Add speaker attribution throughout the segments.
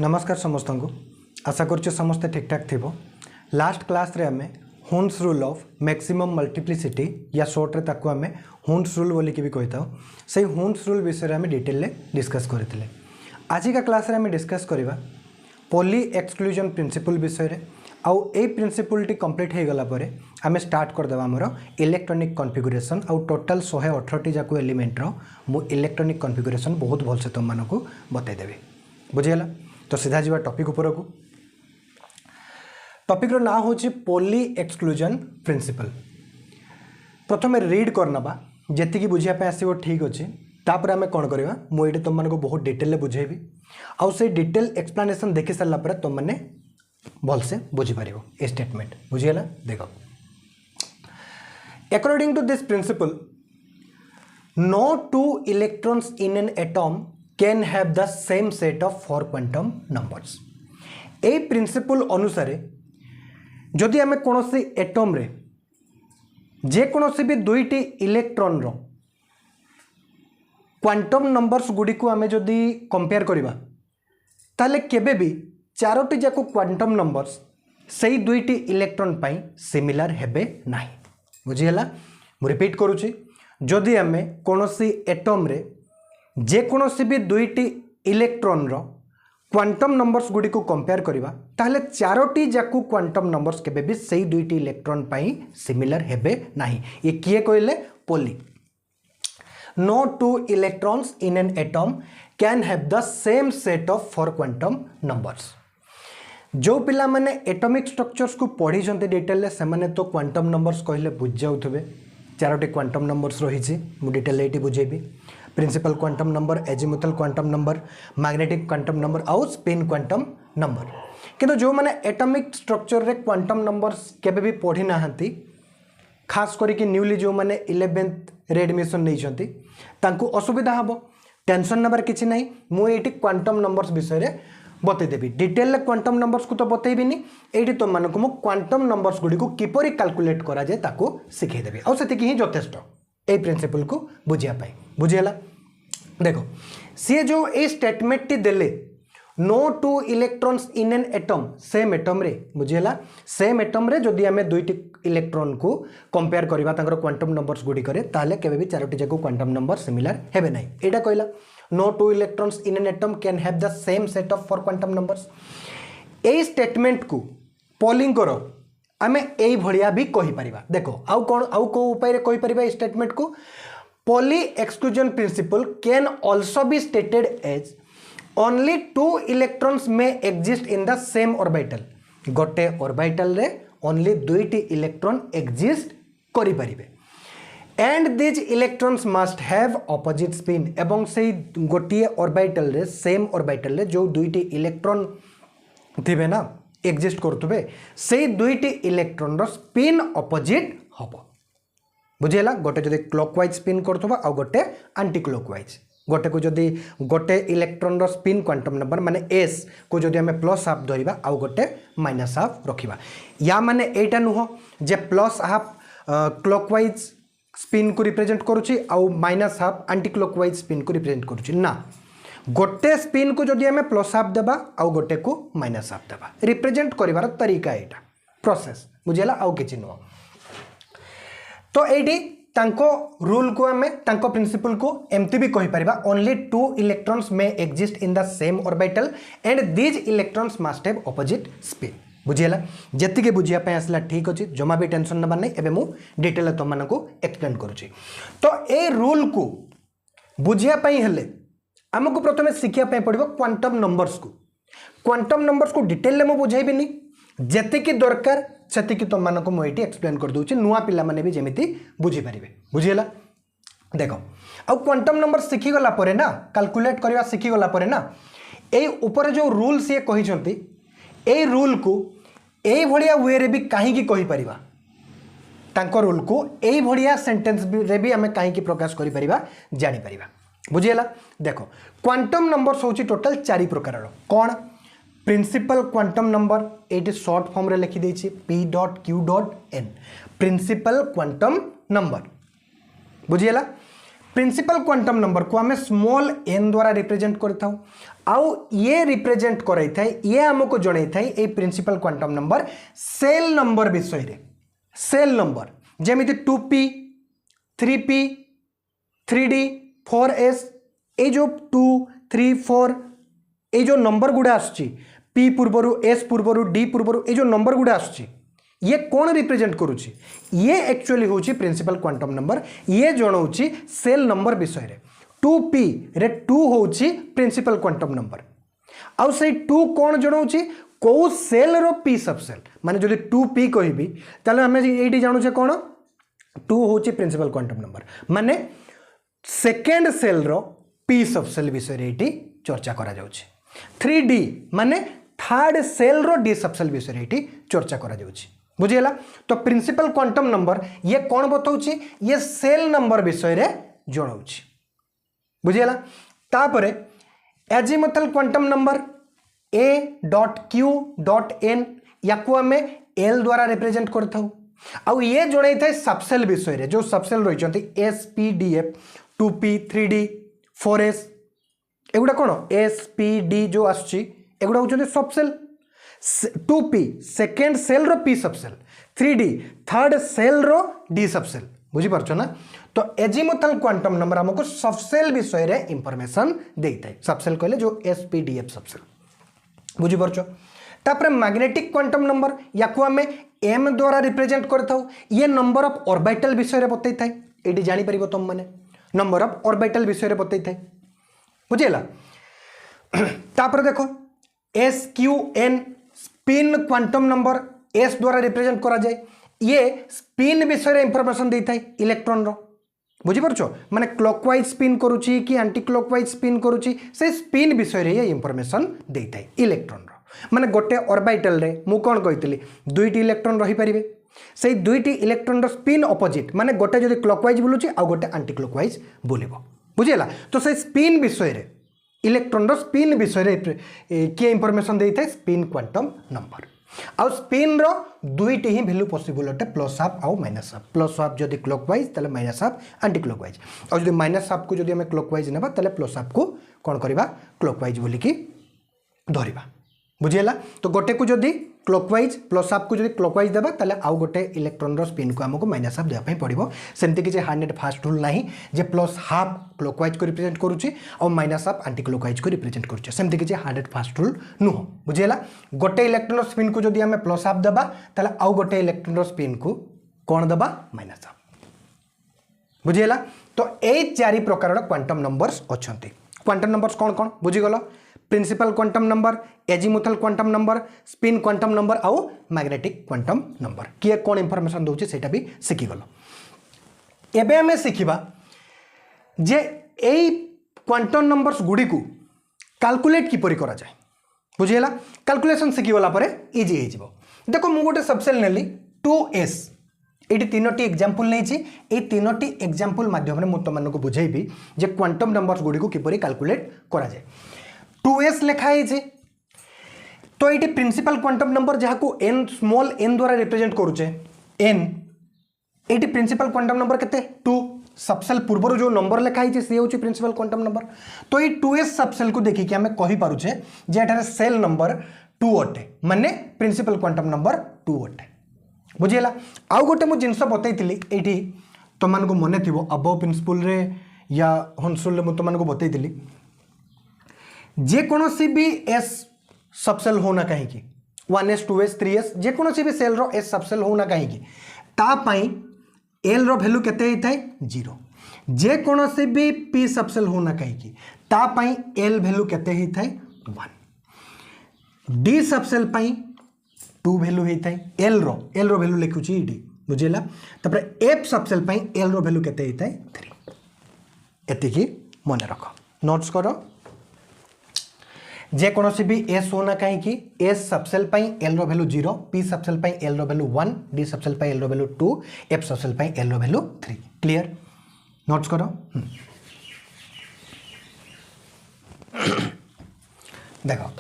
Speaker 1: नमस्कार समस्त को आशा कर समस्ते ठीक ठाक थी। लास्ट क्लास रे आमे Hund's rule of maximum multiplicity या शॉर्ट रे ताकू आमे हुन्स रूल बोलिक भी कही था। से हुन्स रूल विषय में आमे डिटेल ले डिस्कस करते। आज का क्लास रे आमे डिस्कस करवा पॉली एक्सक्लूजन प्रिंसिपल विषय रे। आउ ए प्रिंसिपल टी कंप्लीट हो गला परे आमे स्टार्ट कर देबा हमर इलेक्ट्रॉनिक कॉन्फ़िगरेशन। आउ टोटल 118 जाको एलिमेंट रो मु इलेक्ट्रॉनिक कॉन्फ़िगरेशन बहुत भल से तुम मानक बतई देबे। बुझियला तो सीधा जीवा टॉपिक ऊपर को। टॉपिक रो ना होची पॉली एक्सक्लूजन प्रिंसिपल। प्रथम रीड करनबा जेति की बुझिया पे आसीबो ठीक अछि। तापर आमे कोन करबा मु एटे तुम मानको बहुत डिटेल ले बुझेबी। आउ से डिटेल एक्सप्लेनेशन देखि सल्ला पर तुम माने भल से बुझी पारिबो ए स्टेटमेंट। बुझियला देखो, according to this principle no two electrons in an atom can have the same set of 4 quantum numbers। ए प्रिंसिपल अनुसार जदि आमे कोनोसी एटम रे जे कोनोसी भी दुईटी इलेक्ट्रॉन रो क्वांटम नंबर्स गुडी को आमे जदि कंपेयर करिबा ताले केबे भी चारोटी जाको क्वांटम नंबर्स सेही दुईटी इलेक्ट्रॉन पाई सिमिलर हेबे नाही। बुझियला मु रिपीट करूची, जदि आमे कोनोसी एटम रे जे कोनोसी भी दुईटी इलेक्ट्रॉन रो क्वांटम नंबर्स गुडी को कंपेयर करिबा ताहले चारोटी जाकू क्वांटम नंबर्स केबे भी सेही दुईटी इलेक्ट्रॉन पाई सिमिलर हेबे नाही। ये किए कहले poly. No two electrons in an atom can have the same set of 4 quantum numbers। जो पिला माने एटॉमिक स्ट्रक्चर्स को पढ़ी जंते डिटेल से माने तो क्वांटम नंबर्स कहले बुझ जाउथबे। चारोटी क्वांटम नंबर्स रही मु डिटेल एटी बुझेबी। Principal quantum number, azimuthal quantum number, magnetic quantum number आउ स्पिन क्वांटम नंबर। किंतु जो माने एटॉमिक स्ट्रक्चर रे क्वांटम नंबर्स केबे भी पढ़ी नाहंती, खास करिक न्यूली जो माने 11th रे एडमिशन नहीं चंती तांको असुविधा हबो। टेंशन नंबर किछि नहीं, मु एटी क्वांटम नंबर्स विषय रे बतई देबी। डिटेल क्वांटम नंबर्स को तो बतईबिनी, एटी तुम मानक मु क्वांटम नंबर्स गुडी को किपरि कैलकुलेट करा जाय ताको सिखै देबी। आ सेति कि ही यथेष्ट ए प्रिंसिपल को बुझिया पाई। बुझियला देखो, सी जो ए स्टेटमेंट टी देले no two electrons in an atom, same atom रे। बुझियला सेम एटम रे जदि आमे दुईटी इलेक्ट्रॉन को कंपेयर करबा तांकर क्वांटम नंबर्स गुडी करे ताले केबे भी चारोटी जाको क्वांटम नंबर सिमिलर हेबे नाही। एटा कहला no two electrons in an atom can have the same set of 4 quantum numbers। A statement को पॉलिंग करो आमे एई भलिया भी कहि परिबा। देखो आउ कोन आउ को उपाय रे कहि परिबा स्टेटमेंट को Pauli exclusion principle can also be stated as only two electrons may exist in the same orbital. गोटे ऑर्बिटल रे ओनली दुईटी इलेक्ट्रॉन एग्जिस्ट करि परिबे and these electrons must have opposite spin. एवं से गोटे ऑर्बिटल रे सेम ऑर्बिटल रे जो दुईटी इलेक्ट्रॉन थिबे ना एग्जिस्ट करथबे से दुईटी इलेक्ट्रॉन रो स्पिन ऑपोजिट हबो। बुझियला, गोटे जदि क्लॉकवाइज स्पिन करथबा आ गोटे एंटी क्लॉकवाइज। गोटे को जदि गोटे इलेक्ट्रॉन रो स्पिन क्वांटम नंबर माने s को जदि हमें प्लस हाफ धरिबा आ गोटे माइनस हाफ रखिबा, या माने एटा नुह जे प्लस हाफ क्लॉकवाइज स्पिन को रिप्रेजेंट करुची आउ minus half anti clockwise spin को रिप्रेजेंट करुची ना। गोटे स्पिन को जदि हमें प्लस हाफ देबा आउ गोटे को माइनस हाफ देबा, रिप्रेजेंट करिवार तरीका एटा प्रोसेस। बुझियला आउ किछि नुह। तो एडी तांको रूल को हमें तांको प्रिंसिपल को एमती भी कहि परिबा only two electrons may exist in the same orbital and these electrons must have opposite spin. बुझियला, जति के बुझिया पे आसला ठीक अछि, जमा भी टेंशन नबा नै। एबे मु डिटेल तुम मानको एक्सप्लेन करूची। तो ए रूल को बुझिया पई हेले हमको प्रथमे सिखिया पई पड़िबो क्वांटम नंबर्स को। क्वांटम नंबर्स को डिटेल ले मु बुझाइबिनी, जति के दरकार सेति के तुम मानको मु एटी एक्सप्लेन कर दोची, नुवा पिला माने भी जेमिति बुझी परिबे। बुझियला देखो, आ क्वांटम नंबर सिखि गला परे ना कैलकुलेट करबा सिखि गला परे ना ए ऊपर जो रूल से कहि छंती ए रूल को ए भड़िया वे रे भी कहीं की कहि परिबा। तांको रूल को ए भड़िया सेंटेंस रे भी हमें कहीं की प्रकाश करि परिबा, जानि परिबा। बुझियला देखो, क्वांटम नंबर्स होची टोटल 4 प्रकार रो। कोन प्रिंसिपल क्वांटम नंबर एटी शॉर्ट फॉर्म रे लिखि देछि P.Q.N प्रिंसिपल क्वांटम नंबर। बुझियला प्रिंसिपल क्वांटम नंबर को आम स्मॉल एन द्वारा रिप्रेजेंट करता आउ ये रिप्रेजेंट कराई थाए ये आमको जन थाए ये principal quantum number shell number विषय रे cell number जेमिति 2p 3p 3d 4s ये जो 2 3 4 ये जो नंबर गुड़ा आसुची p पूर्वर s पूर्वर d पूर्वर ये जो नंबर गुड़ा आसुची ये कौन रिप्रेजेंट करुची ये एक्चुअली होची प्रिंसिपल क्वांटम नंबर ये जणाउची सेल नंबर विषय रे 2p रे 2 होची प्रिंसिपल क्वांटम नंबर आउ से 2 कौन जणाउची को सेल रो p सबसेल माने जदि 2p कहबी ताले हमें एटी जानुचे कौन 2 होची प्रिंसिपल क्वांटम नंबर माने सेकेंड सेल रो p सबसेल विषय रे एटी चर्चा करा जाउची 3d माने थर्ड सेल रो d सबसेल विषय रे एटी चर्चा करा जाउची बुझिला तो प्रिंसिपल क्वांटम नंबर ये कौन बताउची ये सेल नंबर विषय रे जणाउची बुझिला तापरे एजिमुथल क्वांटम नंबर a.q.n याकू आमे l द्वारा रिप्रेजेंट करथौ आउ ये जणाई थाए सबसेल विषय रे जो सबसेल रही चंती s p d f 2p 3d 4s एगुडा कोन s p d जो आछी एगुडा होचंती सबसेल 2p सेकेंड सेल रो p subshell 3d third shell रो d सबसेल बुझी पारछो ना तो एजिमुथल क्वांटम नंबर हमको सबसेल विषय रे इंफॉर्मेशन देता है सबसेल कहले जो spdf सबसेल बुझी पारछो तापर मैग्नेटिक क्वांटम नंबर याकू आमे m द्वारा रिप्रेजेंट करथौ ये नंबर ऑफ ऑर्बिटल विषय रे बतै थाए एटी जानि परिबो तुम माने नंबर ऑफ ऑर्बिटल विषय रे बतै थाए बुझिला तापर देखो sqn spin quantum number s द्वारा रिप्रेजेंट करा जाए ये स्पिन विषय इंफॉर्मेशन देता है इलेक्ट्रॉन रो बुझी पारछो माने क्लॉकवाइज स्पिन करूची कि एंटी क्लॉकवाइज स्पिन करूची से स्पिन विषय रे ये इंफॉर्मेशन देता है इलेक्ट्रॉन रो माने गोटे ऑर्बिटल रे मु कोन कहितली दुईटी इलेक्ट्रॉन रही परिबे से दुईटी इलेक्ट्रॉन रो स्पिन ऑपोजिट माने गोटे जदी क्लॉकवाइज बुलुची आ गोटे एंटी क्लॉकवाइज बुलिबो बुझिला तो से स्पिन विषय रे इलेक्ट्रॉन रो स्पिन विषय रे के इंफॉर्मेशन देता है स्पिन क्वांटम नंबर आउ स्पिन रो दुईटी ही वैल्यू पॉसिबल अटे प्लस हाफ आउ माइनस हाफ प्लस हाफ जदी क्लॉकवाइज तले माइनस हाफ एंटी क्लॉकवाइज और जदी माइनस हाफ को जदी हमें क्लॉकवाइज नेबा तले प्लस हाफ को कोन करबा क्लॉकवाइज बोली की धरिबा बुझिला तो गोटे को जदी क्लॉकवाइज प्लस हाफ को जदी क्लॉकवाइज देबा तले आउ गोटे इलेक्ट्रॉन रो स्पिन को हमको माइनस हाफ देबा पई पड़िबो सेमति कि जे 100 फास्ट रूल नाही जे प्लस हाफ क्लॉकवाइज को रिप्रेजेंट करूची और माइनस हाफ एंटी क्लॉकवाइज को रिप्रेजेंट करूची सेमति कि जे 100 फास्ट रूल नुह बुझिला गोटे इलेक्ट्रॉन रो स्पिन को जदी हमें प्लस हाफ देबा तले आउ गोटे इलेक्ट्रॉन रो स्पिन को कोन देबा माइनस हाफ बुझिला तो ए चारि प्रकार क्वांटम नंबर्स अछंती क्वांटम नंबर्स कोन कोन बुझी गलो principal quantum number azimuthal quantum number spin quantum number आउ मैग्नेटिक क्वांटम नंबर किए कौन इंफॉर्मेशन दउची सेटा भी सिखि गलो एबे हमें सिखिबा जे एई क्वांटम नंबर्स गुडी को कैलकुलेट किपरि करा जाय बुझिला कैलकुलेशन सिखि गला परे इजी हे जिवो देखो मु गोटे सबसेल नेली 2s एटी तीनोटी एग्जांपल नेछि ए तीनोटी एग्जांपल माध्यम रे मु तमन को बुझेबी जे क्वांटम नंबर्स गुडी को किपरि कैलकुलेट करा जाय 2s लिखा है तो ये प्रिंसिपल क्वांटम नंबर जहाँ को n स्मॉल n द्वारा रिप्रेजेंट करुचे n ये प्रिंसिपल क्वांटम नंबर केते 2 सबसेल पूर्व जो नंबर लिखा है सी हूँ प्रिंसिपल क्वांटम नंबर तो ये 2s सबसेल को देखिए आम कही पारुचे जे एठारे सेल नंबर 2 अटे माने प्रिंसिपल क्वांटम नंबर 2 अटे बुझीला आउ गोटे मु जिनस बतैतिली एठी तमान को मने थिबो अबव प्रिंसिपल रे या हंसुल रे मु तमान को बतैतिली जे कोनोसी भी s सबसेल होना कहीं की 1s 2s 3s जे कोनोसी भी सेल रो s सबसेल होना कहीं की ता पाई l रो वैल्यू केते हिताय 0 जे कोनोसी भी p सबसेल होना कहीं की ता पाई l वैल्यू केते हिताय 1 d सबसेल पाई 2 वैल्यू हिताय l रो वैल्यू लिखु छी d बुझिला तपर f सबसेल पाई l रो वैल्यू केते हिताय 3 एति की मने रखो नोट्स करो जे कोनोसी भी s होना कहीं की s सबसेल पाई l रो वैल्यू 0 p सबसेल पाई l रो वैल्यू 1 d सबसेल पाई l रो वैल्यू 2 f सबसेल पाई l रो वैल्यू 3 क्लियर नोट्स करो देखो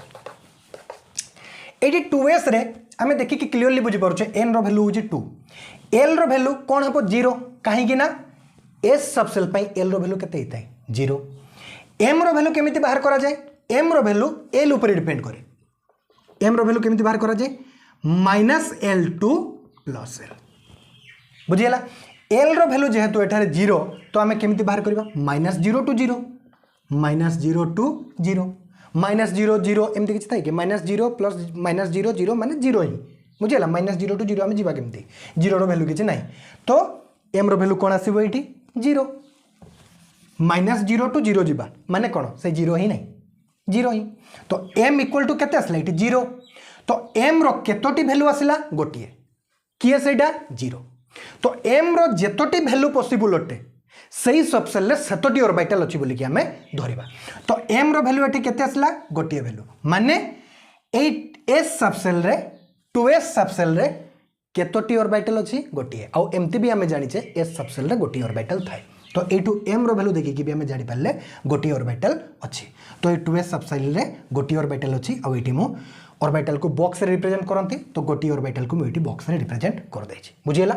Speaker 1: एटी 2s रे हमें देखि कि क्लियरली बुझी पारुछे n रो वैल्यू होजी 2 l रो वैल्यू कोन हबो 0 काहे कि ना एस सबसेल एल रो वैल्यू केते होता है 0 एम रो वैल्यू केमिति बाहर करा जाए एम रो वैल्यू एल ऊपर डिपेंड करे एम रो वैल्यू केमिति बाहर करा जाए -l टू +l बुझीला एल रो वैल्यू जेहेतु एठारे 0 तो आमे केमिति बाहर करबा -0 टू 0 -0 टू 0 -0 0 एमती किछि थाइ के -0 प्लस -0 0 माने 0 ही बुझीला -0 टू 0 आमे जीवा केमिति 0 रो वैल्यू किछि नाही तो एम रो वैल्यू कोन आसीबो एठी 0 -0 टू 0 जीवा माने कोन से 0 ही नहीं 0 ही तो m इक्वल टू केते आसला एठी 0 तो m रो केतोटी वैल्यू आसला गोटिए किए सेटा 0 तो m रो जेतोटी वैल्यू पॉसिबल अटे सही सबसेल रे सेतोटी ऑर्बिटल अछि बोली कि हमें धरिबा तो m रो वैल्यू एठी केते आसला गोटिए वैल्यू माने 8s सबसेल रे 2s सबसेल रे केतोटी ऑर्बिटल अछि गोटिए आ एमती भी हमें जानि छे s सबसेल रे गोटिए ऑर्बिटल थाए तो एठू m रो वैल्यू देखि कि भी हमें जानि पाले गोटिए ऑर्बिटल अछि तो ए 2s सबसेल रे गोटिए ऑर्बिटल अछि आ एठी मो ऑर्बिटल को बॉक्स रे रिप्रेजेंट करंती तो गोटिए ऑर्बिटल को एठी बॉक्स रे रिप्रेजेंट कर दै छी बुझियला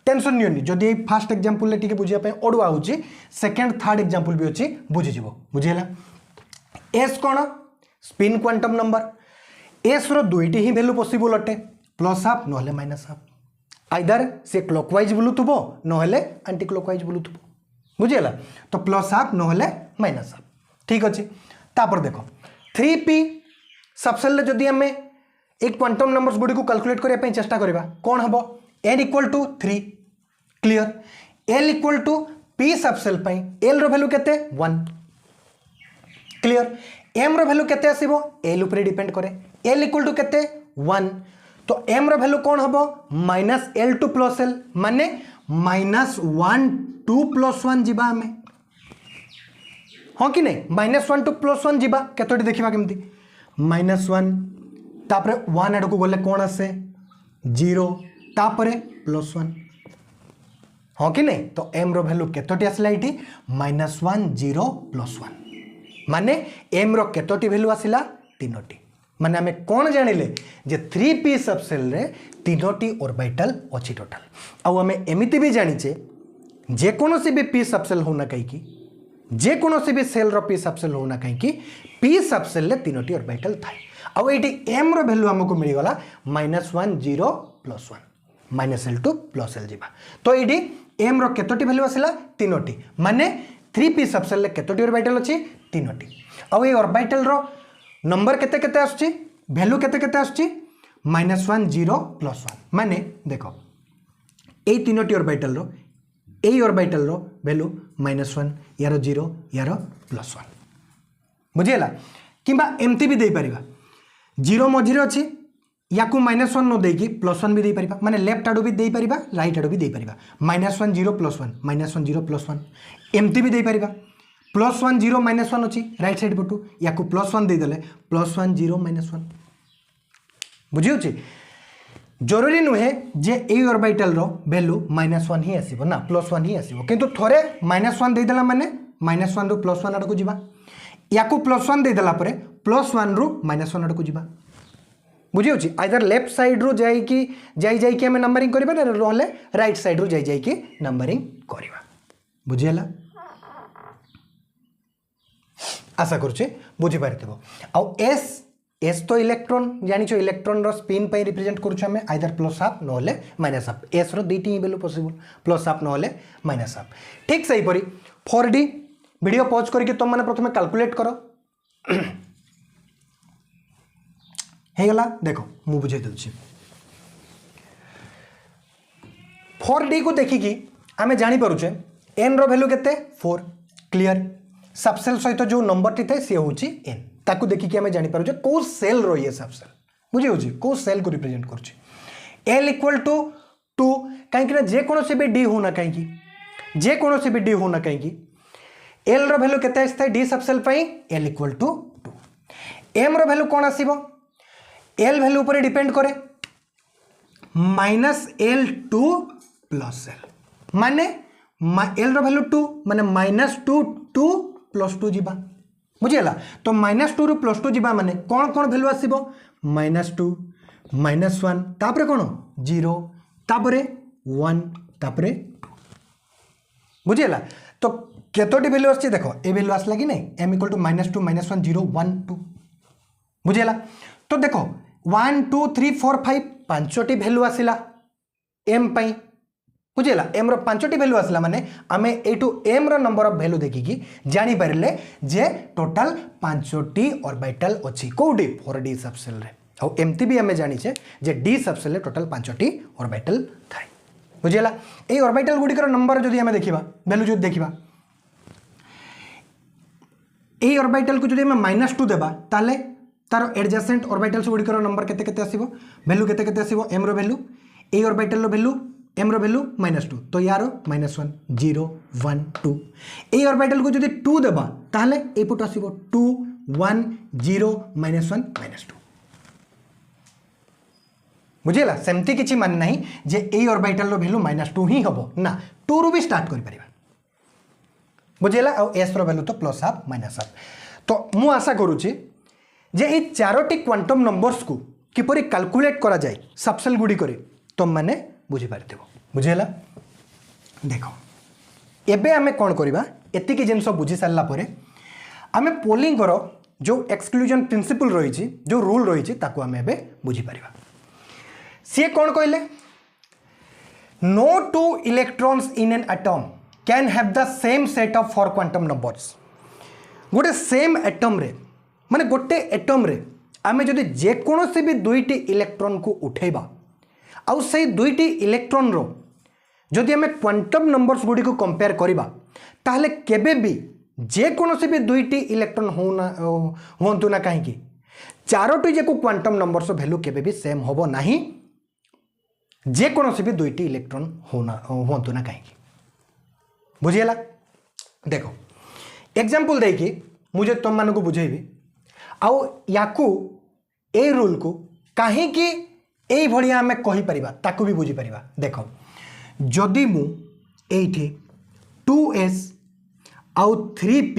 Speaker 1: टेंशन नियनि जदि फर्स्ट एग्जांपल ले टिके बुझिया पे ओडवा होची सेकंड थर्ड एग्जांपल भी अछि बुझि जिवो बुझियला s कोन स्पिन क्वांटम नंबर s रो दुईटी ही वैल्यू पॉसिबल अटे प्लस हाफ नहले माइनस हाफ आइदर से क्लॉकवाइज बुलुथबो नहले एंटी क्लॉकवाइज बुलुथबो बुझियला तो प्लस हाफ नहले माइनस हाफ ठीक अछि तापर देखो 3p सबसेल जदि हमें एक क्वांटम नंबर्स गुडी को कैलकुलेट करिया पे चेष्टा करबा कोन हबो n equal to 3 clear l equal to p subshell पई l रो वैल्यू केते 1 क्लियर m रो वैल्यू केते आसीबो l ऊपर डिपेंड करे l इक्वल टू केते 1 तो m रो वैल्यू कोन हबो -l टू +l माने -1 टू +1 जीबा हमें हां कि नहीं -1 टू +1 जीबा केतोटी देखिबा केमती -1 तापरे 1 आडको गले कोन आसे 0 तापरे +1 हां कि नहीं तो m रो वैल्यू केतोटी आसला इटी -1 0 +1 माने m रो केतोटी वैल्यू आसिला तीनोटी माने हमें कौन जानिले जे 3p सबसेल रे तीनोटी ऑर्बिटल अछि टोटल आ हमें एमिति भी जानिचे जे कोनोसी भी p सबसेल होना कहि कि जे कोनोसी भी सेल रो p सबसेल होना कहि कि p सबसेल रे तीनोटी ऑर्बिटल थाए आ एटी m रो वैल्यू हमको मिली गला -1 0 +1 -l टू +l जीवा तो एटी m रो केतोटी वैल्यू आसिला तीनोटी माने 3p सबसेल रे केतोटी ऑर्बिटल अछि तीनोटी आ ए ऑर्बिटल रो नंबर केते केते आछी वैल्यू केते केते आछी -1 0 +1 माने देखो ए तीनोटी ऑर्बिटल रो ए ऑर्बिटल रो वैल्यू -1 यारो 0 यारो +1 बुझियला किबा एमती भी दे परिबा 0 मझिरे अछि याकू -1 न देकी +1 भी दे परिबा माने लेफ्ट आडू भी दे परिबा राइट आडू भी दे परिबा -1 0 +1 -1 0 +1 एमती भी दे परिबा +1 0 -1 अच्छी राइट साइड पटू या +1 दे देले +1 0 -1 बुझियो जरूरी नुहे जे ए ऑर्बिटल रो वैल्यू -1 ही आसीबो ना +1 ही आसीबो किंतु थोरे -1 दे देला माने -1 रो +1 आडको जिबा या +1 दे देला परे +1 रो -1 आडको जिबा बुझियो आइदर लेफ्ट साइड रो जाई कि हमें नंबरिंग करबा ना रहले राइट साइड रो जाई कि नंबरिंग करबा बुझियला आशा करुचे बुझी पारिथिबो आ एस तो इलेक्ट्रॉन जानि छो इलेक्ट्रॉन रो स्पिन पे रिप्रेजेंट करू छमे आइदर प्लस हाफ नहले माइनस हाफ एस रो दुईटी वैल्यू पॉसिबल प्लस हाफ नहले माइनस हाफ ठीक सही परी 4D वीडियो पॉज करके तुम माने प्रथमे कैलकुलेट करो हे गला देखो मु बुझे दउछि 4D को देखि कि आमे जानि परुछे n रो वैल्यू केते 4 क्लियर सबसेल सहित जो नंबर टी थे सी होची n ताकू देखि कि हमें जानि पारु जे को सेल रो ये सबसेल बुझी होची को सेल को रिप्रेजेंट करछि l इक्वल टू 2 काहे कि जे कोनो से भी d होना काहे कि जे कोनो से भी d होना काहे कि l रो वैल्यू केते आस्था d सबसेल पई l इक्वल टू 2 m रो वैल्यू कोन आसीबो l वैल्यू ऊपर डिपेंड करे -l टू +l माने l रो वैल्यू 2 माने -2 टू +2 जीबा बुझियला तो -2 रु +2 जीबा माने कोन कोन वैल्यू आसीबो -2 -1 तापरे कोन 0 तापरे 1 तापरे बुझीगला तो केतोटी वैल्यू आछी देखो ए वैल्यू आसला कि नहीं m इक्वल टू -2 -1 0 1 2 बुझीगला तो देखो 1 2 3 4 5 पांचटी वैल्यू आसिला m पई बुझीगला m रो पांचटी वैल्यू आसला माने आमे एटू m रो नंबर ऑफ वैल्यू देखिकी जानि परले जे टोटल पांचटी ऑर्बिटल अछि कोडी 4d सबसेल रे औ एमती भी आमे जानि छे जे d सबसेल रे टोटल पांचटी ऑर्बिटल थाय बुझीगला ए ऑर्बिटल गुडी कर नंबर जदी आमे देखिबा वैल्यू जदी देखिबा ए ऑर्बिटल को जदी आमे -2 देबा ताले तार एडजेसेंट ऑर्बिटल्स गुडी कर नंबर केते केते आसीबो वैल्यू केते केते आसीबो m रो वैल्यू ए ऑर्बिटल रो वैल्यू m रो वैल्यू -2 तो यारो -1 0 1 2 ए ऑर्बिटल को जदी 2 देबा ताले ए पुट आसीबो 2 1 0 -1 -2 बुझेला सेमती किछि मान नहीं जे ए ऑर्बिटल रो वैल्यू -2 ही हबो ना 2 रो भी स्टार्ट करि परिबा बुझेला और s रो वैल्यू तो +1/2 -1/2 तो मु आशा करूची जे ए चारोटी क्वांटम नंबर्स को किपरि कैलकुलेट करा जाय सबसेल गुडी करे तुम माने बुझी पारथिबो बुझेला देखो एबे आमे कोन करबा एति कि जिंस बुझी सारला परे आमे पोलिंग करो जो एक्सक्लूजन प्रिंसिपल रही छी जो रूल रही छी ताको आमे एबे बुझी परिबा सी कौन कहले no two electrons in an atom can have the same set of 4 quantum numbers गोटे सेम एटम रे माने गोटे एटम रे आमे जदि जे कोनोसी भी दुईटी इलेक्ट्रॉन को उठेबा आउ से दुईटी इलेक्ट्रॉन रो जदि आमे क्वांटम नंबर्स गुडी को कंपेयर करिबा ताहले केबे भी जे कोनोसी भी दुईटी इलेक्ट्रॉन होंतु ना काहे कि चारोटी जे को क्वांटम नंबर्स वैल्यू केबे भी सेम होबो नाही जे कोनोसी भी दुईटी इलेक्ट्रॉन होंतु ना कहीं बुझीगला देखो एग्जांपल देकी मुझे तुम मान को बुझेबी आउ याकू ए रूल को कहीं कि ए भलिया हमें कहि परिबा ताकू भी बुझी परिबा देखो जदि मु एठी 2s आउ 3p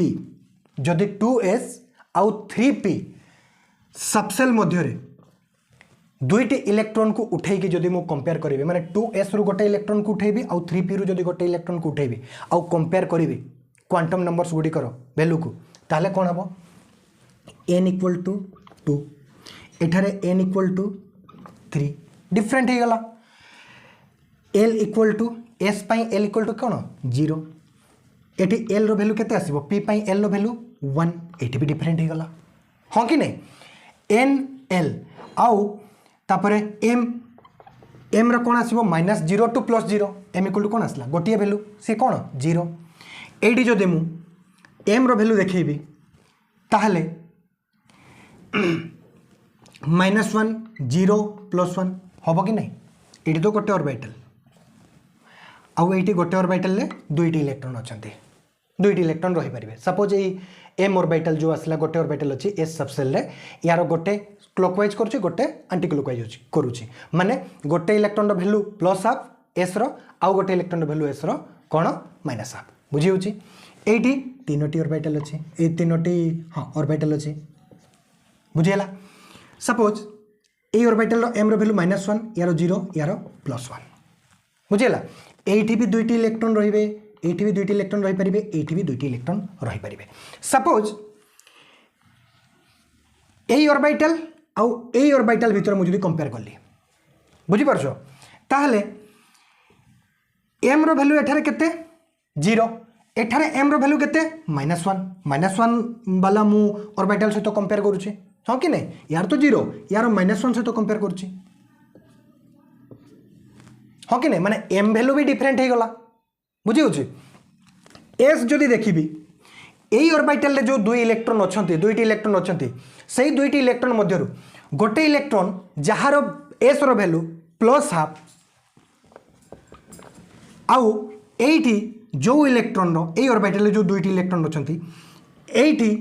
Speaker 1: जदि 2s आउ 3p सबसेल मध्य रे दुईटी इलेक्ट्रॉन को उठे कि जदि मु कंपेयर करिवे माने 2s रु गोटे इलेक्ट्रॉन को उठेबी आउ 3p रु जदि गोटे इलेक्ट्रॉन को उठेबी आउ कंपेयर करिवे क्वांटम नंबर्स गुडी करो वैल्यू को ताले कोन हबो n इक्वल टू 2 एठारे n इक्वल टू 3 डिफरेंट हे गला l इक्वल टू s पाई l इक्वल टू कोन 0 एठी l रो वैल्यू केते आसीबो p पाई l रो वैल्यू 1 एठी भी डिफरेंट हे गला हां कि नहीं n l आउ तापरे m रो कोन आसीबो -0 टू +0 m इक्वल टू कोन आसला गोटिए वैल्यू से कोन 0 एडी जो देमु m रो वैल्यू देखैबी ताहले -1 0 +1 होबो कि नहीं एडी तो गोटे ऑर्बिटल आउ एटी गोटे ऑर्बिटल ले दुईटी इलेक्ट्रॉन अछंती दुईटी इलेक्ट्रॉन रही परिबे सपोज ए m ऑर्बिटल जो आसला गोटे ऑर्बिटल अछि s सबसेल रे यार गोटे क्लॉकवाइज करूची गोटे एंटी क्लॉकवाइज करूची माने गोटे इलेक्ट्रॉन रो वैल्यू +1/2 s रो आउ गोटे इलेक्ट्रॉन रो वैल्यू s रो कोन -1/2 बुझी होची एटी तीनोटी ऑर्बिटल अछि ए तीनोटी हां ऑर्बिटल अछि बुझियला सपोज ए ऑर्बिटल रो m रो वैल्यू -1 यारो 0 यारो +1 बुझियला एठी भी दुईटी इलेक्ट्रॉन रहिबे एठी भी दुईटी इलेक्ट्रॉन रही परिबे एठी भी दुईटी इलेक्ट्रॉन रही परिबे सपोज ए ऑर्बिटल आउ ए ऑर्बिटल भीतर मु जदी कंपेयर करली बुझी परछो ताहले m रो वैल्यू एठारे केते 0 एठारे m रो वैल्यू केते -1 वाला मु ऑर्बिटल से तो कंपेयर करूची हां कि नहीं यार तो 0 यार -1 से तो कंपेयर करूची हां कि नहीं माने m वैल्यू भी डिफरेंट हे गला बुझी होची s जदी देखिबी ए ऑर्बिटल रे जो दुई इलेक्ट्रॉन अछंती दुईटी इलेक्ट्रॉन अछंती सेही दुईटी इलेक्ट्रॉन मध्यरु गोटे इलेक्ट्रॉन जहार s रो वैल्यू +1/2 आउ एठी जो इलेक्ट्रॉन रो ए ऑर्बिटल जो दुईटी इलेक्ट्रॉन अछंती एठी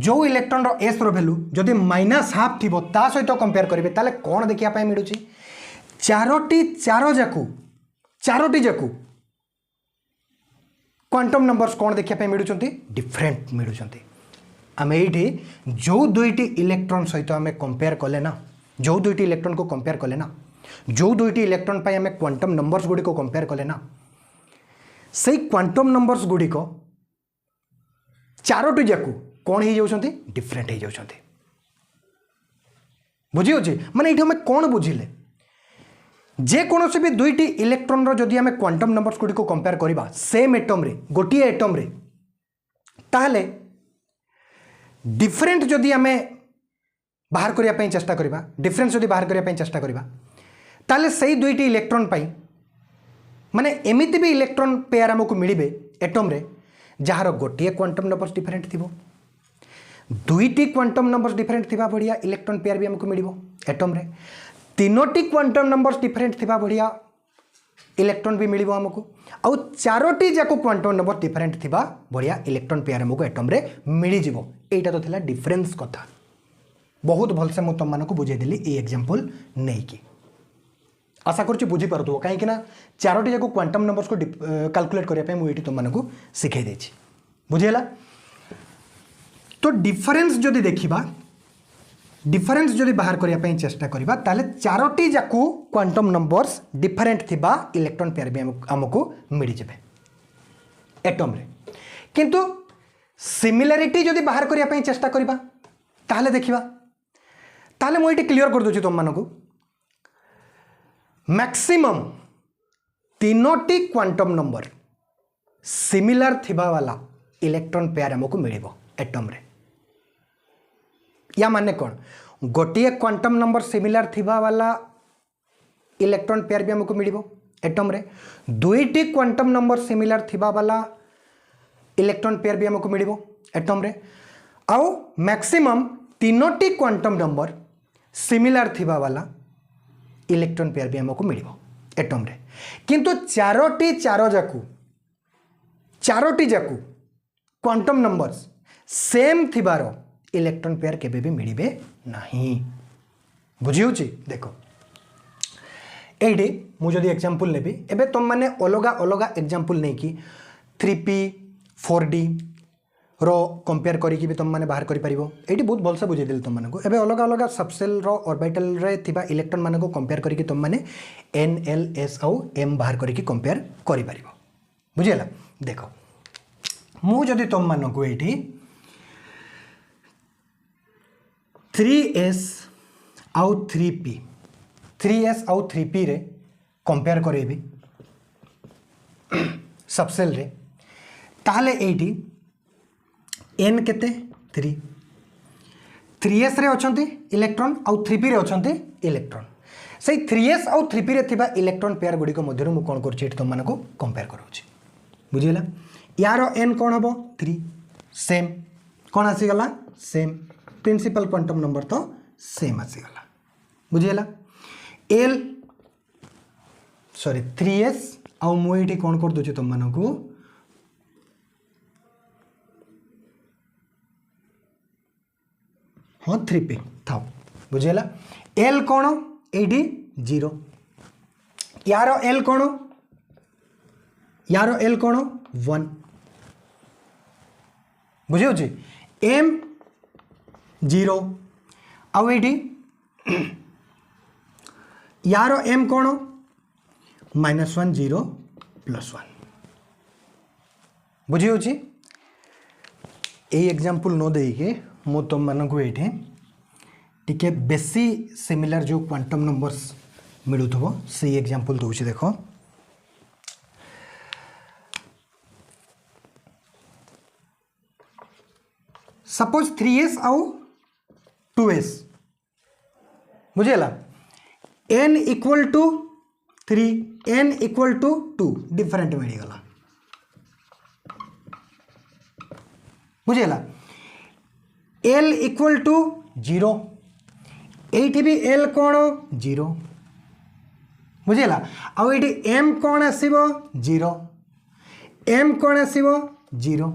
Speaker 1: जो इलेक्ट्रॉन रो s रो वैल्यू जदी -1/2 थिबो ता सहित कंपेयर करिवे ताले कोन देखिया पाए मिडुची चारोटी जाकू क्वांटम नंबर्स कौन देखिया पे मिलुचंती डिफरेंट मिलुचंती आम ये जो दुईटी इलेक्ट्रॉन सहित आम कंपेयर कले ना जो दुईटी इलेक्ट्रॉन को कंपेयर कले ना जो दुईटी इलेक्ट्रॉन पे आम क्वांटम नंबर्स गुडी को कंपेयर कले ना से क्वांटम नंबर्स गुड़िक चारोटी जाक कौन हो जाती डिफरेंट हो जाती बुझी होची माने ये कौन बुझिले जेकोसी भी दुईटी इलेक्ट्रॉन रो जदि आमे क्वांटम नंबर्स गुड़ी को कंपेयर करबा सेम एटम रे गोटे एटम रे ताहले डिफरेंट जदि आमे बाहर करिया पई चेष्टा करबा डिफरेंस जदि बाहर करिया पई चेष्टा करबा ताहले सही दुईटी इलेक्ट्रॉन पई माने एमिति भी इलेक्ट्रॉन पेयर हमको मिलिबे एटम रे जहार गोटे क्वांटम नंबर्स डिफरेंट थिबो दुईटी क्वांटम नंबर्स डिफरेंट थिबा बढ़िया इलेक्ट्रॉन पेयर भी हमको मिलिबो एटम रे तीनोटी क्वांटम नंबर्स डिफरेंट थिबा बढ़िया इलेक्ट्रॉन भी मिलिबो हमको आउ चारोटी जाको क्वांटम नंबर डिफरेंट थिबा बढ़िया इलेक्ट्रॉन पेयर हमको एटम रे मिली जिवो एटा तो थिला डिफरेंस कथा बहुत भलसे मु तुम मानको बुझे देली ए एग्जांपल नै की आशा करूँ बुझी पार्थो कहीं चारोटी जाक क्वांटम नंबर्स को कैलकुलेट करने मुझे तुम मानक शिखे दे बुझीगला तो डिफरेंस जदि देखा डिफरेंस जदि बाहर करने चेष्टा करवा ताले चारोटी जाक क्वांटम नंबर्स डिफरेंट थिबा इलेक्ट्रॉन पेयर भी आमको मिल जाए एटम रे किंतु सिमिलारिटी जदि बाहर करने चेष्टा करवा ताले देखा ताले मुझे क्लियर कर दूँ तुम मानक मैक्सिमम तीनोटी क्वांटम नंबर सिमिलर थिबा वाला इलेक्ट्रॉन पेयर हमको मिलिबो एटम रे या माने कौन गोटे क्वांटम नंबर सिमिलर थिबा वाला इलेक्ट्रॉन पेयर भी हमको मिलिबो एटम रे दुईटी क्वांटम नंबर सिमिलर थिबा वाला इलेक्ट्रॉन पेयर भी हमको मिलिबो एटम रे आउ मैक्सिमम तीनोटी क्वांटम नंबर सिमिलर थिबा वाला इलेक्ट्रॉन पेयर भी हमको मिलिबो एटम रे किंतु चारोटी जाकू क्वांटम नंबर्स सेम थिबारो इलेक्ट्रॉन पेयर केबे भी मिलिबे नहीं बुझी होची देखो एडी मु जदी एग्जांपल लेबी एबे तुम माने अलगा अलगा एग्जांपल नै कि 3p 4d रो कंपेयर करिकि भी तुम माने बाहर करि परिबो एटी बहुत भलसे बुझे देल तुम मानको एबे अलग अलग सबसेल रो ऑर्बिटल रे थिबा इलेक्ट्रॉन मानको कंपेयर करिकि तुम माने n l s au m बाहर करिकि कंपेयर करि परिबो बुझियला देखो मु जदी तुम मानको एटी 3s आउ 3p 3s आउ 3p रे कंपेयर करेबी सबसेल रे ताले एटी n केते 3 3s रे अछंती इलेक्ट्रॉन आउ 3p रे अछंती इलेक्ट्रॉन से 3s आउ 3p रे थिबा इलेक्ट्रॉन पेयर गुडी को मध्यरु मु कोन करछि तुम मानको कंपेयर करूछि बुझिला यारो n कोन हबो 3 सेम कोन आसी गला सेम प्रिंसिपल क्वांटम नंबर तो सेम आसी गला बुझिला l सॉरी 3s आउ मु एठी कोन कर दोछि तुम मानको हाँ 3p था बुझेला l कौन एडी 0 यारो l कौन कौन 1 बुझे होची m 0 आउ एडी यारो m कौन -1 0 +1 बुझे होची ए एग्जांपल न देई के मु तुम मानक ये टिके बेसी सिमिलर जो क्वांटम नंबर्स मिलुथबो से एग्जांपल दूची देखो सपोज 3s आउ 2s बुझेला n equal to 3 n equal to 2 different मिल गला बुझेला l इक्वल टू 0 एटी भी l कौन 0 बुझेला आउ एटी m कौन आसीबो 0 m कौन आसीबो 0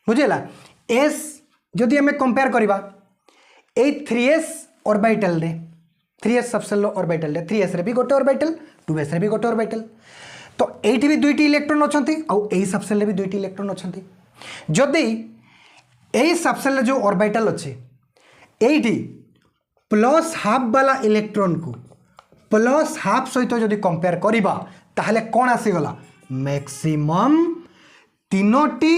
Speaker 1: बुझेला s जदि हमें कंपेयर करबा ए 3s ऑर्बिटल रे 3s सबसेल ऑर्बिटल रे 3s रे भी गोटे ऑर्बिटल 2s रे भी गोटे ऑर्बिटल तो एटी भी दुईटी इलेक्ट्रॉन अछंती आउ ए सबसेल रे भी दुईटी इलेक्ट्रॉन अछंती जदि यही सबसेल जो ऑर्बिटल अच्छे ये प्लस हाफ वाला इलेक्ट्रॉन को प्लस हाफ सहित जदि कंपेयर करवा ताहले कौन आसीगला मैक्सिमम तीनोटी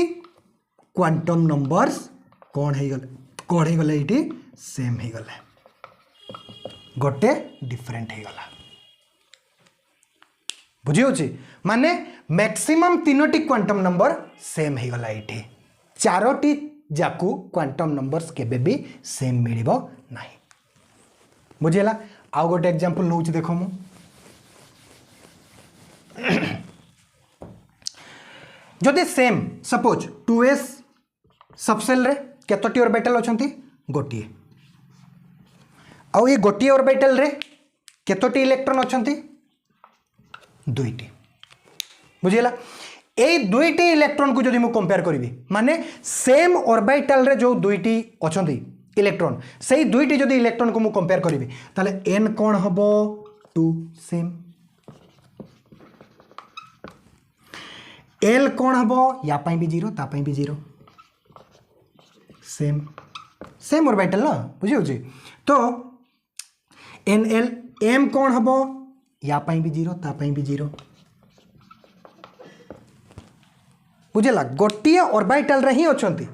Speaker 1: क्वांटम नंबर्स कौन हो गले ये सेम हो गले गोटे डिफरेंट हो गला बुझी होची माने मैक्सिमम तीनोटी क्वांटम नंबर सेम हो गला ये चारोटी जाकू क्वांटम नंबर्स केबे भी सेम मिलिबो नाही बुझीला आउ गोटे एग्जांपल नौ देखो मु जदि सेम सपोज 2s सबसेल रे केतोटी ऑर्बिटल अछंती गोटिए आउ ये गोटिए ऑर्बिटल रे केतोटी इलेक्ट्रॉन अछंती दुईटी बुझीला ए दुईटी इलेक्ट्रॉन को जदि मु कंपेयर करिवि माने सेम ऑर्बिटल रे जो दुईटी अछंती इलेक्ट्रॉन से दुईटी जदि इलेक्ट्रॉन को मु कंपेयर करिवि ताले n कोन हबो 2 सेम l कोन हबो या पई भी 0 ता पई भी 0 सेम सेम ऑर्बिटल ना बुझियो जी तो nl m कोन हबो या पई भी 0 ता पई भी 0 बुझेला गोटिए ऑर्बिटल रे ही अछंती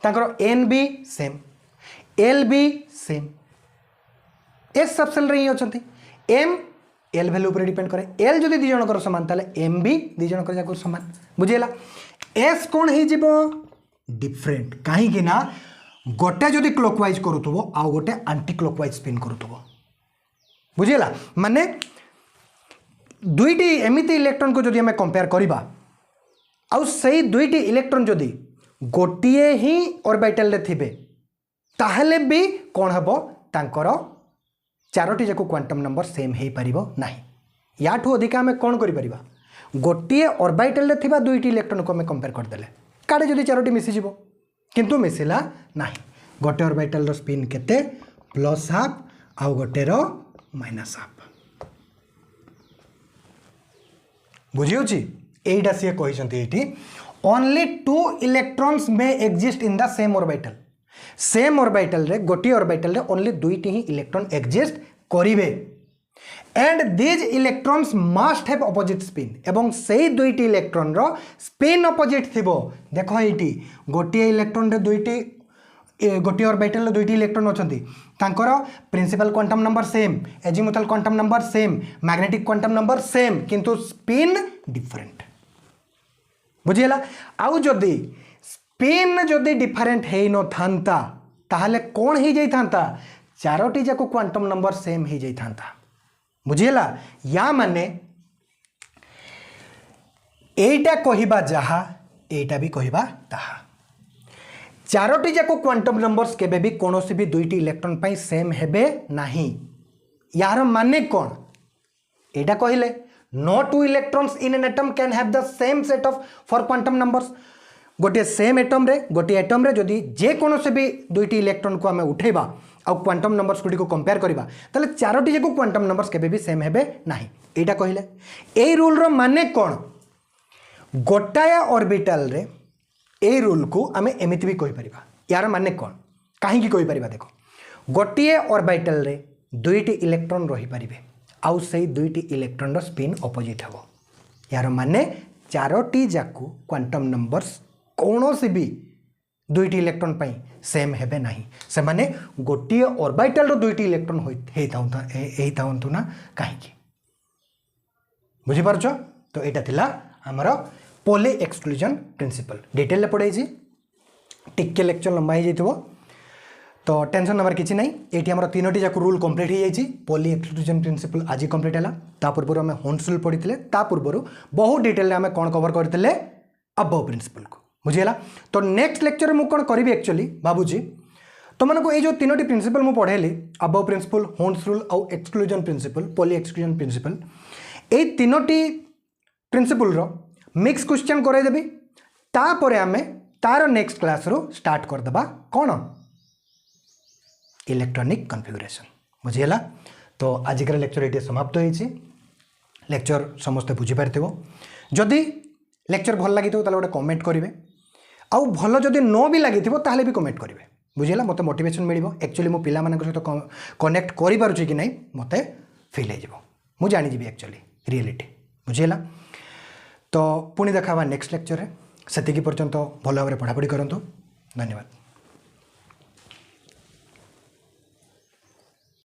Speaker 1: ताकर n भी सेम l भी सेम s सबसेल रे ही अछंती m l वैल्यू पर डिपेंड करे l जदि दी जनकर समान ताले m भी दी जनकर जाकर समान बुझेला s कोन हे जिवो डिफरेंट काहे कि ना गोटे जदि क्लॉकवाइज करूथबो आ गोटे एंटी क्लॉकवाइज स्पिन करूथबो बुझेला माने दुईटी एमिति इलेक्ट्रॉन को जदि हमें कंपेयर करिबा आउ सही दुईटी इलेक्ट्रॉन जदि गोटिए ही ऑर्बिटल रे थिबे ताहले भी कोन हबो तांकर चारोटी जाको क्वांटम नंबर सेम हे परिबो नाही याठू अधिक हमें कोन करि परिबा गोटिए ऑर्बिटल रे थिबा दुईटी इलेक्ट्रॉन को हमें कंपेयर कर देले काडे जदि चारोटी मिसी जिवो किंतु मिसिला नाही गोटे ऑर्बिटल रो स्पिन केते प्लस हाफ आउ गोटे रो माइनस हाफ बुझियो छी एटा से कहिसंती एठी only 2 electrons may exist in the same orbital रे गोटी ऑर्बिटल रे ओनली दुईटी ही इलेक्ट्रॉन एग्जिस्ट करिवे and these electrons must have opposite spin एवं सेही दुईटी इलेक्ट्रॉन रो स्पिन अपोजिट थिबो देखो एठी गोटी इलेक्ट्रॉन रे दुईटी गोटी ऑर्बिटल रे दुईटी इलेक्ट्रॉन अछंती तांकर principal quantum number same azimuthal quantum number same magnetic quantum number same किंतु स्पिन डिफरेंट बुझिला आउ जदि स्पिन जदि डिफरेंट हे न थांता ताहले कोन हे जाई थांता चारोटी जाको क्वांटम नंबर सेम हे जाई थांता बुझिला या माने एटा कहिबा जहा एटा भी कहिबा ताहा चारोटी जाको क्वांटम नंबर्स केबे भी कोनोसी भी दुईटी इलेक्ट्रॉन पाई सेम हेबे नाही यार माने कोन एटा कहिले no two electrons in an atom can have the same set of four quantum numbers गोटे सेम एटम रे जदि जे कोनोसी भी दुईटी इलेक्ट्रॉन को हमें उठेबा आ क्वांटम नंबर्स गुडी को कंपेयर करिबा ताले चारोटी जाको क्वांटम नंबर्स केबे भी सेम हेबे नाही एटा कहिले ए रूल रो माने कोन गोटाया ऑर्बिटल रे ए रूल को आमे एमिति भी कहि परिबा यार माने कोन काहे की कहि परिबा देखो गोटिए ऑर्बिटल रे दुईटी इलेक्ट्रॉन रही परिबे आउ सही दुईटी इलेक्ट्रॉन रो स्पिन अपोजिट हबो यार माने चारोटी जाकू क्वांटम नंबर्स कोनोसी भी दुईटी इलेक्ट्रॉन पाई सेम हेबे नाही से माने गोटिए ऑर्बिटल रो दुईटी इलेक्ट्रॉन हेई थाउंतु ना काहे की बुझी पारछो तो एटा थिला हमरो पोली एक्सक्लूजन प्रिंसिपल डिटेल पढ़ाई टिके लेक्चर लंबा हो जाइए तो टेंशन नंबर किसी ना ये आम तीनोटी जाक रूल कंप्लीट हो जाए पोली एक्सक्लूजन प्रिंसिपल आज कंप्लीट है ता पूर्व आम होन्स रूल पढ़ी ता पूर्व बहुत डिटेल आम कौन कवर करते अबव प्रिंसिपल को बुझीगला तो नेक्स्ट लेक्चर में कौन करी एक्चुअली भावुची तुमको ये जो तीनोटी प्रिंसिपल मुझे पढ़ेली अबव प्रिंसिपल होन्स रूल आउ एक्सक्लूजन प्रिंसिपल पोली एक्सक्लूजन प्रिंसिपल ये तीनोटी प्रिंसिपल रो मिक्स क्वेश्चन करदेवी तापर आम तार नेक्स्ट क्लास रो स्टार्ट करदे कौन इलेक्ट्रॉनिक कॉन्फ़िगरेशन बुझीगला तो आजिकर लेक्चर ये समाप्त होइछि लेक्चर समस्ते बुझीपार जदि लेक्चर भल लगी गोटे कमेंट करेंगे आउ भल जदि न भी लगी ताहले भी कमेंट करेंगे बुझीगला मत मोटिवेशन मिल एक्चुअली मो पिला मानक सहित कनेक्ट करि कि नहीं मत फिल हो मुझे जानीजी एक्चुअली रियलिटी बुझीगला तो पुणी देखा नेक्स्ट लेक्चर से पर्यंत भल भाव पढ़ापढ़ी करूँ। धन्यवाद।